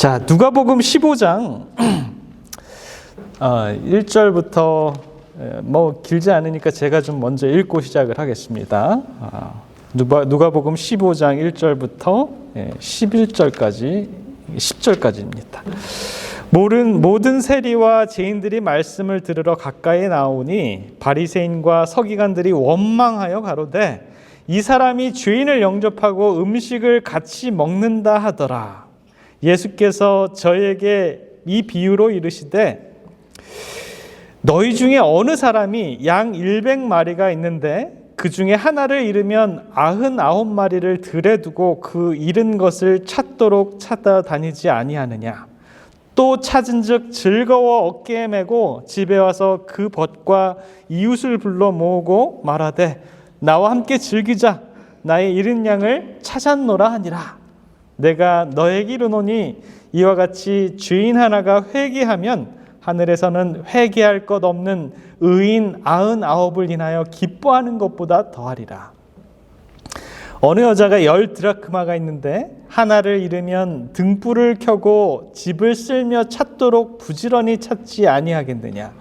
자, 누가복음 15장 1절부터 뭐 길지 않으니까 제가 좀 먼저 읽고 시작을 하겠습니다. 누가복음 15장 1절부터 11절까지 10절까지입니다. 모든 세리와 죄인들이 말씀을 들으러 가까이 나오니 바리새인과 서기관들이 원망하여 가로되 이 사람이 죄인을 영접하고 음식을 같이 먹는다 하더라. 예수께서 저에게 이 비유로 이르시되 너희 중에 어느 사람이 양 100마리가 있는데 그 중에 하나를 잃으면 99마리를 들에 두고 그 잃은 것을 찾도록 찾아다니지 아니하느냐. 또 찾은즉 즐거워 어깨에 메고 집에 와서 그 벗과 이웃을 불러 모으고 말하되 나와 함께 즐기자. 나의 잃은 양을 찾았노라 하니라. 내가 너에게 이르노니 이와 같이 죄인 하나가 회개하면 하늘에서는 회개할 것 없는 의인 99을 인하여 기뻐하는 것보다 더하리라. 어느 여자가 10 드라크마가 있는데 하나를 잃으면 등불을 켜고 집을 쓸며 찾도록 부지런히 찾지 아니하겠느냐.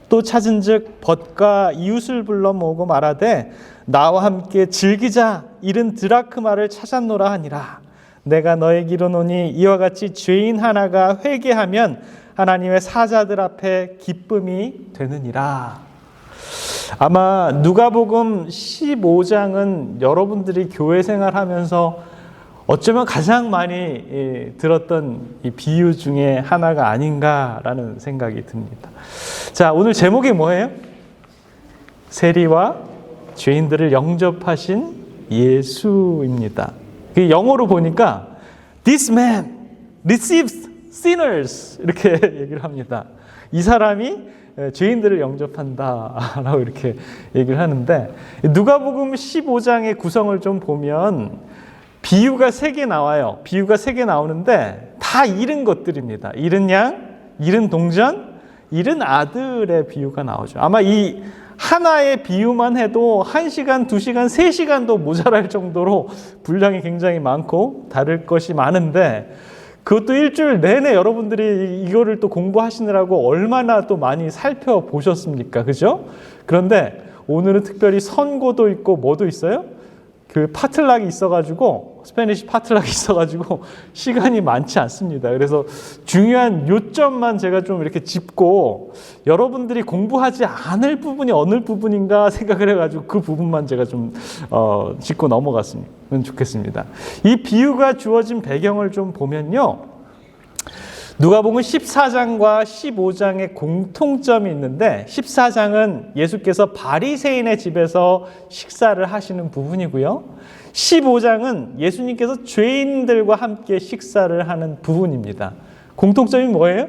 또 찾은즉 벗과 이웃을 불러 모으고 말하되 나와 함께 즐기자. 잃은 드라크마를 찾았노라 하니라. 내가 너에게 이르노니 이와 같이 죄인 하나가 회개하면 하나님의 사자들 앞에 기쁨이 되느니라. 아마 누가복음 15장은 여러분들이 교회 생활하면서 어쩌면 가장 많이 들었던 이 비유 중에 하나가 아닌가라는 생각이 듭니다. 자, 오늘 제목이 뭐예요? 세리와 죄인들을 영접하신 예수입니다. 영어로 보니까 This man receives sinners 이렇게 얘기를 합니다. 이 사람이 죄인들을 영접한다라고 이렇게 얘기를 하는데 누가복음 15장의 구성을 좀 보면 비유가 3개 나와요. 비유가 3개 나오는데 다 잃은 것들입니다. 잃은 양, 잃은 동전, 잃은 아들의 비유가 나오죠. 아마 이 하나의 비유만 해도 1시간, 2시간, 3시간도 모자랄 정도로 분량이 굉장히 많고 다를 것이 많은데 그것도 일주일 내내 여러분들이 이거를 또 공부하시느라고 얼마나 또 많이 살펴보셨습니까? 그죠? 그런데 오늘은 특별히 선고도 있고 뭐도 있어요? 그 파틀락이 있어가지고 스페니시 파틀락이 있어가지고 시간이 많지 않습니다. 그래서 중요한 요점만 제가 좀 이렇게 짚고 여러분들이 공부하지 않을 부분이 어느 부분인가 생각을 해가지고 그 부분만 제가 좀 짚고 넘어갔으면 좋겠습니다. 이 비유가 주어진 배경을 좀 보면요. 누가복음 14장과 15장의 공통점이 있는데 14장은 예수께서 바리새인의 집에서 식사를 하시는 부분이고요. 15장은 예수님께서 죄인들과 함께 식사를 하는 부분입니다. 공통점이 뭐예요?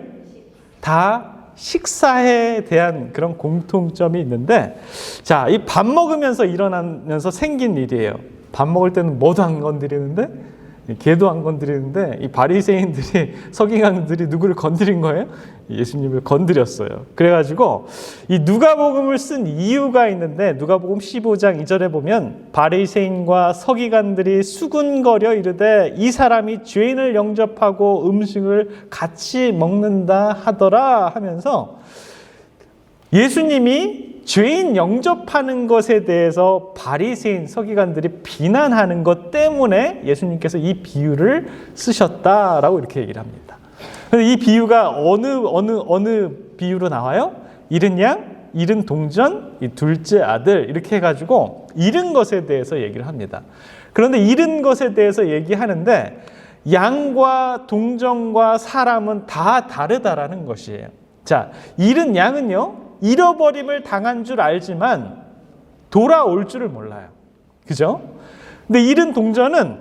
다 식사에 대한 그런 공통점이 있는데 자, 이 밥 먹으면서 일어나면서 생긴 일이에요. 밥 먹을 때는 뭐도 안 건드리는데 개도 안 건드리는데 이 바리새인들이 서기관들이 누구를 건드린 거예요? 예수님을 건드렸어요. 그래가지고 이 누가복음을 쓴 이유가 있는데 누가복음 15장 2절에 보면 바리새인과 서기관들이 수군거려 이르되 이 사람이 죄인을 영접하고 음식을 같이 먹는다 하더라 하면서 예수님이 죄인 영접하는 것에 대해서 바리새인 서기관들이 비난하는 것 때문에 예수님께서 이 비유를 쓰셨다라고 이렇게 얘기를 합니다. 그래서 이 비유가 어느 비유로 나와요? 잃은 양, 잃은 동전, 이 둘째 아들 이렇게 해가지고 잃은 것에 대해서 얘기를 합니다. 그런데 잃은 것에 대해서 얘기하는데 양과 동전과 사람은 다 다르다라는 것이에요. 자, 잃은 양은요. 잃어버림을 당한 줄 알지만 돌아올 줄을 몰라요. 그죠? 근데 잃은 동전은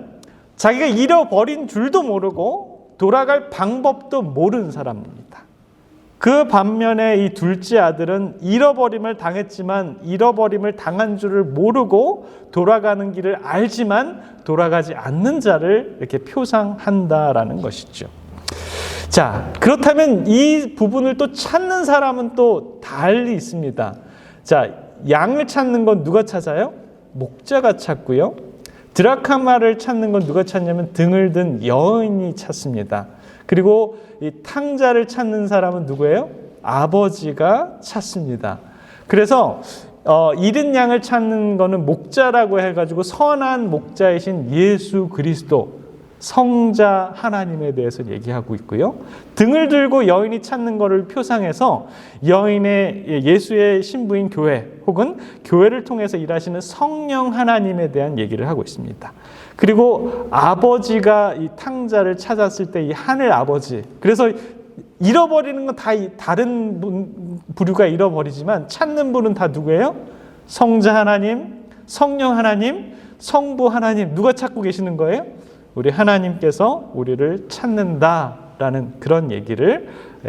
자기가 잃어버린 줄도 모르고 돌아갈 방법도 모르는 사람입니다. 그 반면에 이 둘째 아들은 잃어버림을 당했지만 잃어버림을 당한 줄을 모르고 돌아가는 길을 알지만 돌아가지 않는 자를 이렇게 표상한다라는 것이죠. 자, 그렇다면 이 부분을 또 찾는 사람은 또 달리 있습니다. 자, 양을 찾는 건 누가 찾아요? 목자가 찾고요. 드라카마를 찾는 건 누가 찾냐면 등을 든 여인이 찾습니다. 그리고 이 탕자를 찾는 사람은 누구예요? 아버지가 찾습니다. 그래서 잃은 양을 찾는 거는 목자라고 해가지고 선한 목자이신 예수 그리스도 성자 하나님에 대해서 얘기하고 있고요. 등을 들고 여인이 찾는 것을 표상해서 예수의 신부인 교회 혹은 교회를 통해서 일하시는 성령 하나님에 대한 얘기를 하고 있습니다. 그리고 아버지가 이 탕자를 찾았을 때 이 하늘 아버지, 그래서 잃어버리는 건 다 다른 부류가 잃어버리지만 찾는 분은 다 누구예요? 성자 하나님, 성령 하나님, 성부 하나님. 누가 찾고 계시는 거예요? 우리 하나님께서 우리를 찾는다라는 그런 얘기를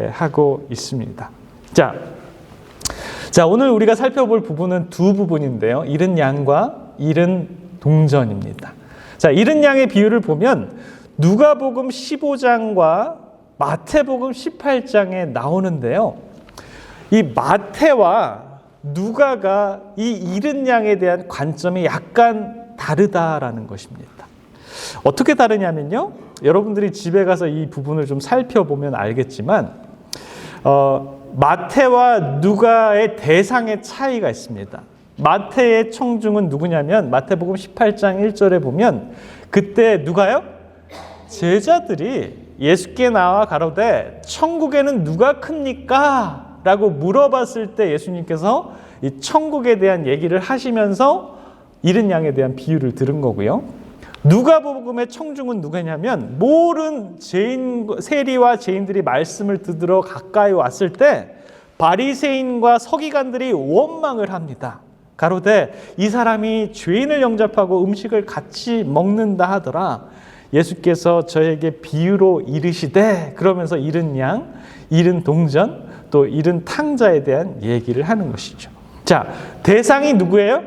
하고 있습니다. 자, 오늘 우리가 살펴볼 부분은 두 부분인데요. 잃은 양과 잃은 동전입니다. 자, 잃은 양의 비유를 보면 누가복음 15장과 마태복음 18장에 나오는데요. 이 마태와 누가가 이 잃은 양에 대한 관점이 약간 다르다라는 것입니다. 어떻게 다르냐면요. 여러분들이 집에 가서 이 부분을 좀 살펴보면 알겠지만 마태와 누가의 대상의 차이가 있습니다. 마태의 청중은 누구냐면 마태복음 18장 1절에 보면 그때 누가요? 제자들이 예수께 나와 가로되 천국에는 누가 큽니까? 라고 물어봤을 때 예수님께서 이 천국에 대한 얘기를 하시면서 잃은 양에 대한 비유를 들은 거고요. 누가복음의 청중은 누구냐면 모든 세리와 죄인들이 말씀을 듣으러 가까이 왔을 때 바리새인과 서기관들이 원망을 합니다. 가로되 이 사람이 죄인을 영접하고 음식을 같이 먹는다 하더라. 예수께서 저에게 비유로 이르시되, 그러면서 잃은 양, 잃은 동전, 또 잃은 탕자에 대한 얘기를 하는 것이죠. 자, 대상이 누구예요?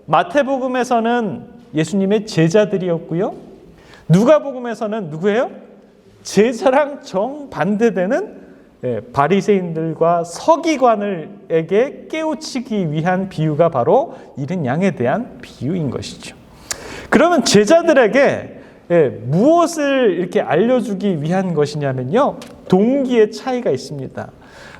마태복음에서는 예수님의 제자들이었고요. 누가복음에서는 누구예요? 제자랑 정반대되는 바리새인들과 서기관에게 깨우치기 위한 비유가 바로 잃은 양에 대한 비유인 것이죠. 그러면 제자들에게 무엇을 이렇게 알려주기 위한 것이냐면요. 동기의 차이가 있습니다.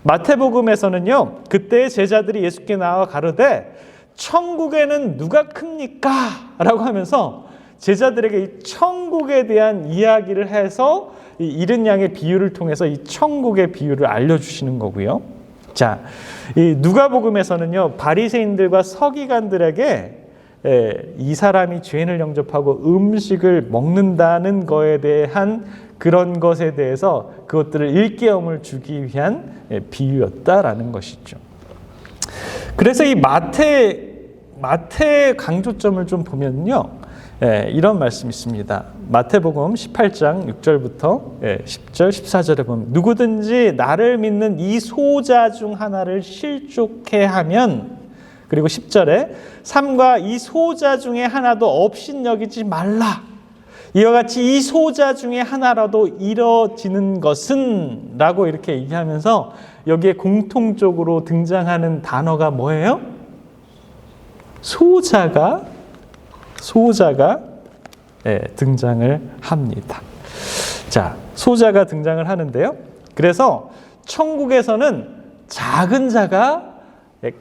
마태복음에서는요. 그때 제자들이 예수께 나와 가로되 천국에는 누가 큽니까? 라고 하면서 제자들에게 이 천국에 대한 이야기를 해서 이 잃은 양의 비유를 통해서 이 천국의 비유를 알려주시는 거고요. 자, 이 누가복음에서는요. 바리새인들과 서기관들에게 이 사람이 죄인을 영접하고 음식을 먹는다는 거에 대한 그런 것에 대해서 그것들을 일깨움을 주기 위한 비유였다라는 것이죠. 그래서 이 마태의 강조점을 좀 보면요. 이런 말씀이 있습니다. 마태복음 18장 6절부터 10절, 14절에 보면 누구든지 나를 믿는 이 소자 중 하나를 실족해 하면, 그리고 10절에 삼가 이 소자 중에 하나도 업신여기지 말라. 이와 같이 이 소자 중에 하나라도 이뤄지는 것은 라고 이렇게 얘기하면서 여기에 공통적으로 등장하는 단어가 뭐예요? 소자가 등장을 합니다. 자, 소자가 등장을 하는데요. 그래서 천국에서는 작은 자가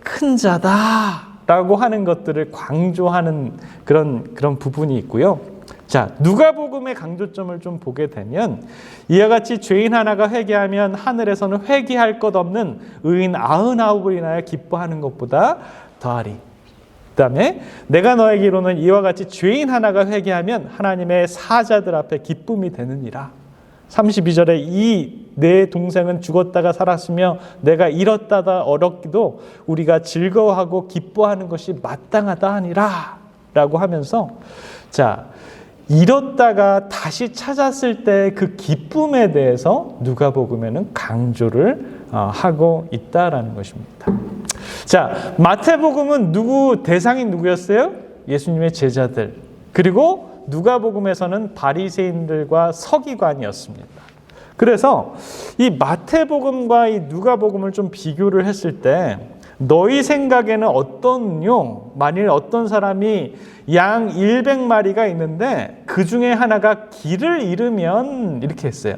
큰 자다라고 하는 것들을 강조하는 그런 부분이 있고요. 자, 누가복음의 강조점을 좀 보게 되면 이와 같이 죄인 하나가 회개하면 하늘에서는 회개할 것 없는 의인 99을 인하여 기뻐하는 것보다 더하리. 그 다음에 내가 너에게 이르노니 이와 같이 죄인 하나가 회개하면 하나님의 사자들 앞에 기쁨이 되느니라. 32절에 이 내 동생은 죽었다가 살았으며 내가 잃었다가 얻었기도 우리가 즐거워하고 기뻐하는 것이 마땅하다 하니라 라고 하면서, 자, 잃었다가 다시 찾았을 때 그 기쁨에 대해서 누가복음에는 강조를 하고 있다라는 것입니다. 자, 마태복음은 대상이 누구였어요? 예수님의 제자들. 그리고 누가복음에서는 바리새인들과 서기관이었습니다. 그래서 이 마태복음과 이 누가복음을 좀 비교를 했을 때 너희 생각에는 어떠냐? 만일 어떤 사람이 양 100마리가 있는데 그 중에 하나가 길을 잃으면 이렇게 했어요.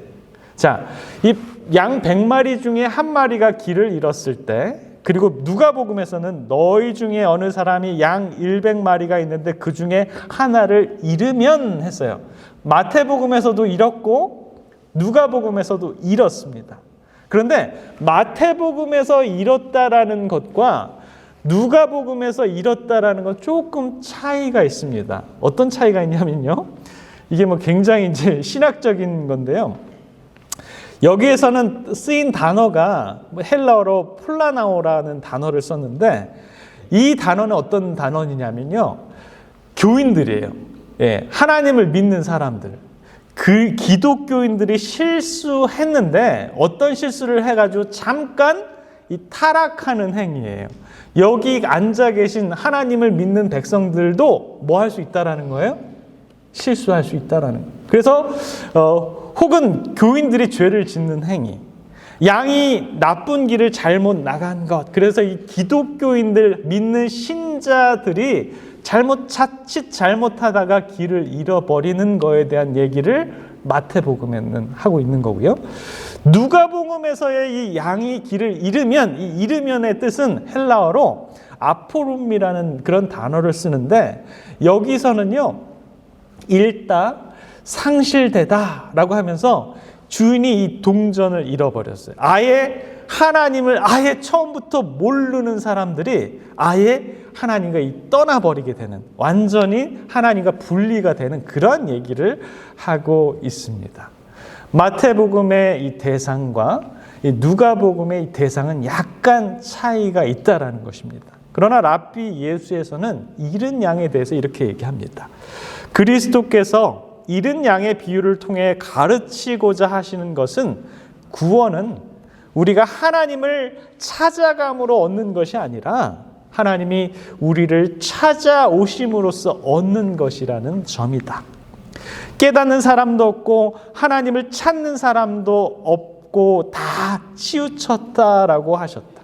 자, 이 양 100마리 중에 한 마리가 길을 잃었을 때, 그리고 누가복음에서는 너희 중에 어느 사람이 양 100마리가 있는데 그 중에 하나를 잃으면 했어요. 마태복음에서도 잃었고 누가복음에서도 잃었습니다. 그런데 마태복음에서 잃었다라는 것과 누가복음에서 잃었다라는 건 조금 차이가 있습니다. 어떤 차이가 있냐면요. 이게 뭐 굉장히 이제 신학적인 건데요. 여기에서는 쓰인 단어가 헬라어로 폴라나오라는 단어를 썼는데 이 단어는 어떤 단어냐면요. 교인들이에요. 예, 하나님을 믿는 사람들. 그 기독교인들이 실수했는데 어떤 실수를 해가지고 잠깐 이 타락하는 행위예요. 여기 앉아 계신 하나님을 믿는 백성들도 뭐 할 수 있다라는 거예요? 실수할 수 있다라는 거예요. 그래서 혹은 교인들이 죄를 짓는 행위, 양이 나쁜 길을 잘못 나간 것, 그래서 이 기독교인들 믿는 신자들이 자칫 잘못하다가 길을 잃어버리는 거에 대한 얘기를 마태복음에는 하고 있는 거고요. 누가복음에서의 이 양이 길을 잃으면, 이 잃으면의 뜻은 헬라어로 아포룸이라는 그런 단어를 쓰는데 여기서는요, 잃다, 상실되다라고 하면서 주인이 이 동전을 잃어버렸어요. 아예 하나님을 아예 처음부터 모르는 사람들이 아예 하나님과 떠나버리게 되는, 완전히 하나님과 분리가 되는 그런 얘기를 하고 있습니다. 마태복음의 이 대상과 이 누가복음의 이 대상은 약간 차이가 있다라는 것입니다. 그러나 랍비 예수에서는 잃은 양에 대해서 이렇게 얘기합니다. 그리스도께서 잃은 양의 비유를 통해 가르치고자 하시는 것은 구원은 우리가 하나님을 찾아감으로 얻는 것이 아니라 하나님이 우리를 찾아오심으로써 얻는 것이라는 점이다. 깨닫는 사람도 없고 하나님을 찾는 사람도 없고 다 치우쳤다라고 하셨다.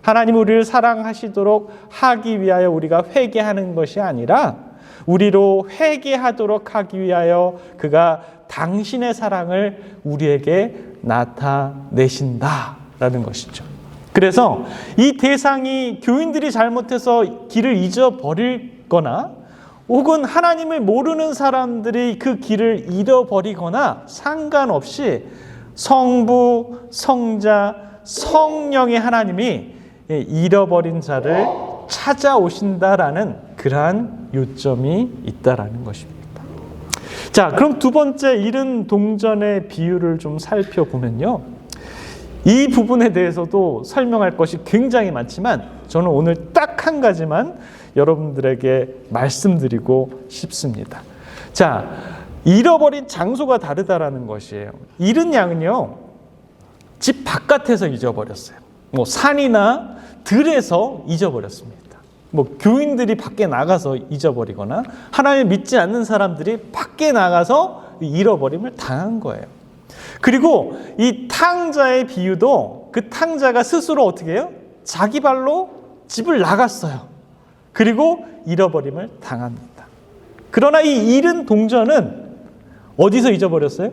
하나님 우리를 사랑하시도록 하기 위하여 우리가 회개하는 것이 아니라 우리로 회개하도록 하기 위하여 그가 당신의 사랑을 우리에게 나타내신다라는 것이죠. 그래서 이 대상이 교인들이 잘못해서 길을 잊어버리거나 혹은 하나님을 모르는 사람들이 그 길을 잃어버리거나 상관없이 성부, 성자, 성령의 하나님이 잃어버린 자를 찾아오신다라는 그러한 요점이 있다라는 것입니다. 자, 그럼 두 번째 잃은 동전의 비유를 좀 살펴보면요. 이 부분에 대해서도 설명할 것이 굉장히 많지만 저는 오늘 딱 한 가지만 여러분들에게 말씀드리고 싶습니다. 자, 잃어버린 장소가 다르다라는 것이에요. 잃은 양은요, 집 바깥에서 잊어버렸어요. 뭐 산이나 들에서 잊어버렸습니다. 뭐 교인들이 밖에 나가서 잊어버리거나 하나님을 믿지 않는 사람들이 밖에 나가서 잃어버림을 당한 거예요. 그리고 이 탕자의 비유도 그 탕자가 스스로 어떻게 해요? 자기 발로 집을 나갔어요. 그리고 잃어버림을 당합니다. 그러나 이 잃은 동전은 어디서 잊어버렸어요?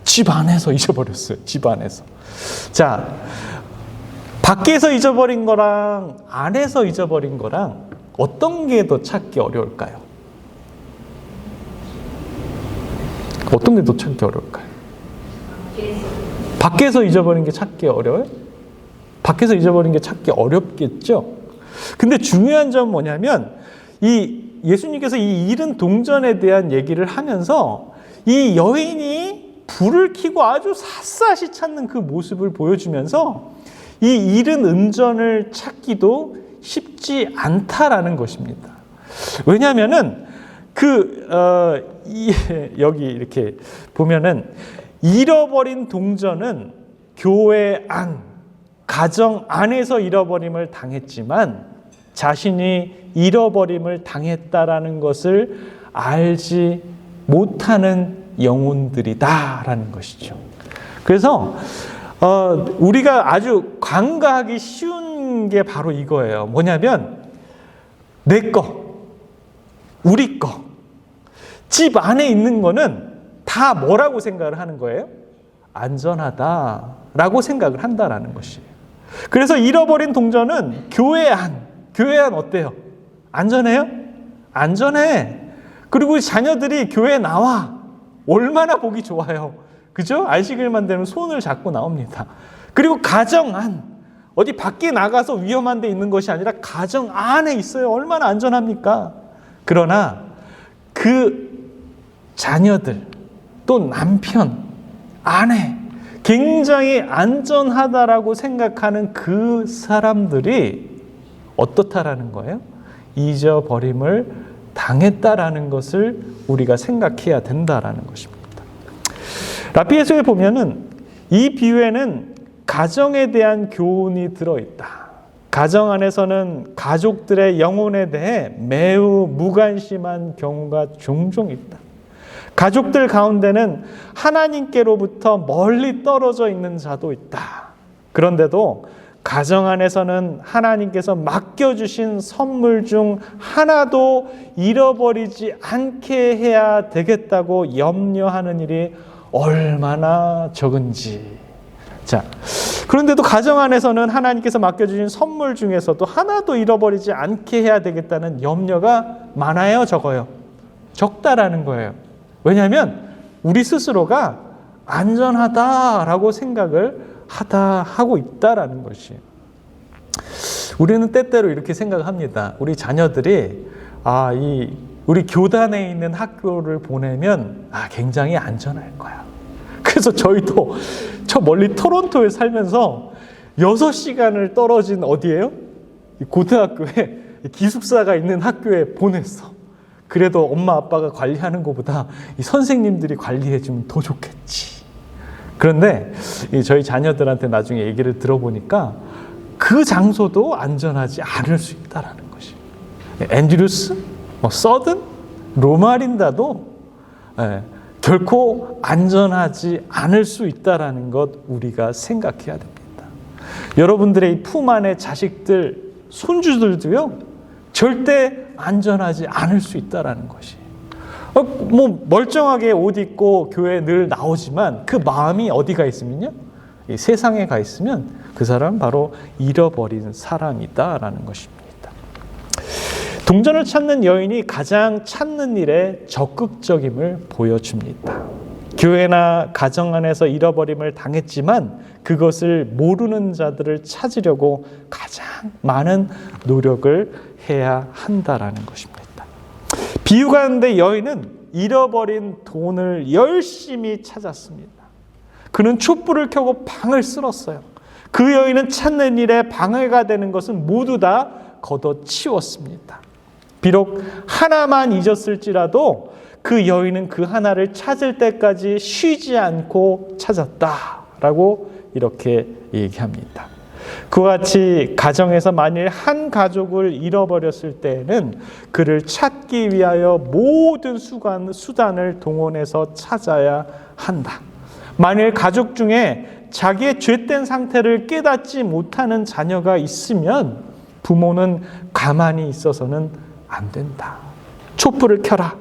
집 안에서 잊어버렸어요. 집 안에서. 자, 밖에서 잊어버린 거랑 안에서 잊어버린 거랑 어떤 게 더 찾기 어려울까요? 어떤 게 더 찾기 어려울까요? 밖에서 잊어버린 게 찾기 어려워요? 밖에서 잊어버린 게 찾기 어렵겠죠? 근데 중요한 점은 뭐냐면 이 예수님께서 이 잃은 동전에 대한 얘기를 하면서 이 여인이 불을 켜고 아주 샅샅이 찾는 그 모습을 보여주면서 이 잃은 은전을 찾기도 쉽지 않다라는 것입니다. 왜냐하면은 여기 이렇게 보면은 잃어버린 동전은 교회 안, 가정 안에서 잃어버림을 당했지만 자신이 잃어버림을 당했다라는 것을 알지 못하는 영혼들이다라는 것이죠. 그래서 우리가 아주 간과하기 쉬운 큰 게 바로 이거예요. 뭐냐면 내 거, 우리 거, 집 안에 있는 거는 다 뭐라고 생각을 하는 거예요? 안전하다라고 생각을 한다라는 것이에요. 그래서 잃어버린 동전은 교회 안 어때요? 안전해요? 안전해. 그리고 자녀들이 교회에 나와. 얼마나 보기 좋아요. 그죠? 안식일만 되면 손을 잡고 나옵니다. 그리고 가정 안, 어디 밖에 나가서 위험한 데 있는 것이 아니라 가정 안에 있어요. 얼마나 안전합니까? 그러나 그 자녀들, 또 남편, 아내, 굉장히 안전하다라고 생각하는 그 사람들이 어떻다라는 거예요? 잊어버림을 당했다라는 것을 우리가 생각해야 된다라는 것입니다. 라피에서에 보면은 이 비유에는 가정에 대한 교훈이 들어있다. 가정 안에서는 가족들의 영혼에 대해 매우 무관심한 경우가 종종 있다. 가족들 가운데는 하나님께로부터 멀리 떨어져 있는 자도 있다. 그런데도 가정 안에서는 하나님께서 맡겨주신 선물 중 하나도 잃어버리지 않게 해야 되겠다고 염려하는 일이 얼마나 적은지. 자, 그런데도 가정 안에서는 하나님께서 맡겨주신 선물 중에서도 하나도 잃어버리지 않게 해야 되겠다는 염려가 많아요, 적어요? 적다라는 거예요. 왜냐하면 우리 스스로가 안전하다라고 생각을 하고 있다라는 것이에요. 우리는 때때로 이렇게 생각합니다. 우리 자녀들이 우리 교단에 있는 학교를 보내면 굉장히 안전할 거야. 그래서 저희도 저 멀리 토론토에 살면서 6시간을 떨어진 어디예요? 고등학교에 기숙사가 있는 학교에 보냈어. 그래도 엄마 아빠가 관리하는 것보다 이 선생님들이 관리해주면 더 좋겠지. 그런데 저희 자녀들한테 나중에 얘기를 들어보니까 그 장소도 안전하지 않을 수 있다라는 것이. 앤드루스, 서든, 로마린다도 결코 안전하지 않을 수 있다라는 것 우리가 생각해야 됩니다. 여러분들의 이 품 안에 자식들, 손주들도요 절대 안전하지 않을 수 있다라는 것이. 멀쩡하게 옷 입고 교회에 늘 나오지만 그 마음이 어디가 있으면요, 이 세상에 가 있으면 그 사람은 바로 잃어버린 사람이다라는 것입니다. 동전을 찾는 여인이 가장 찾는 일에 적극적임을 보여줍니다. 교회나 가정 안에서 잃어버림을 당했지만 그것을 모르는 자들을 찾으려고 가장 많은 노력을 해야 한다라는 것입니다. 비유 가운데 여인은 잃어버린 돈을 열심히 찾았습니다. 그는 촛불을 켜고 방을 쓸었어요. 그 여인은 찾는 일에 방해가 되는 것은 모두 다 걷어치웠습니다. 비록 하나만 잊었을지라도 그 여인은 그 하나를 찾을 때까지 쉬지 않고 찾았다라고 이렇게 얘기합니다. 그와 같이 가정에서 만일 한 가족을 잃어버렸을 때에는 그를 찾기 위하여 모든 수단을 동원해서 찾아야 한다. 만일 가족 중에 자기의 죄된 상태를 깨닫지 못하는 자녀가 있으면 부모는 가만히 있어서는 안 된다. 촛불을 켜라.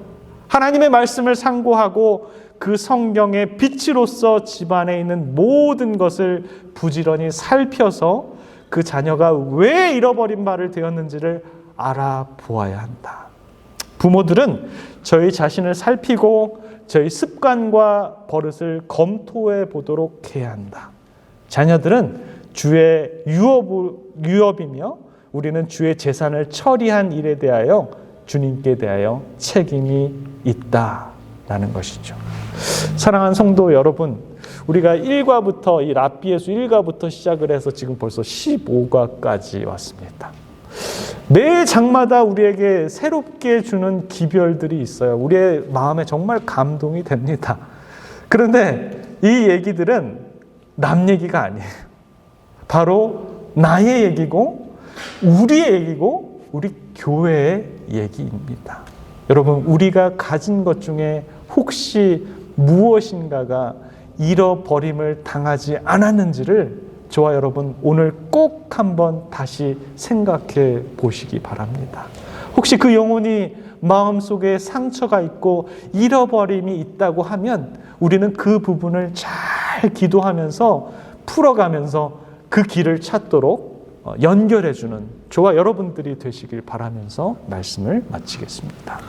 하나님의 말씀을 상고하고 그 성경의 빛으로서 집안에 있는 모든 것을 부지런히 살펴서 그 자녀가 왜 잃어버린 바를 되었는지를 알아보아야 한다. 부모들은 저희 자신을 살피고 저희 습관과 버릇을 검토해 보도록 해야 한다. 자녀들은 주의 유업이며 우리는 주의 재산을 처리한 일에 대하여 주님께 대하여 책임이 있다라는 것이죠. 사랑하는 성도 여러분, 우리가 1과부터 이 랍비에서 1과부터 시작을 해서 지금 벌써 15과까지 왔습니다. 매 장마다 우리에게 새롭게 주는 기별들이 있어요. 우리의 마음에 정말 감동이 됩니다. 그런데 이 얘기들은 남 얘기가 아니에요. 바로 나의 얘기고 우리의 얘기고 우리 교회의 얘기입니다. 여러분, 우리가 가진 것 중에 혹시 무엇인가가 잃어버림을 당하지 않았는지를 저와 여러분 오늘 꼭 한번 다시 생각해 보시기 바랍니다. 혹시 그 영혼이 마음속에 상처가 있고 잃어버림이 있다고 하면 우리는 그 부분을 잘 기도하면서 풀어가면서 그 길을 찾도록 연결해주는 저와 여러분들이 되시길 바라면서 말씀을 마치겠습니다.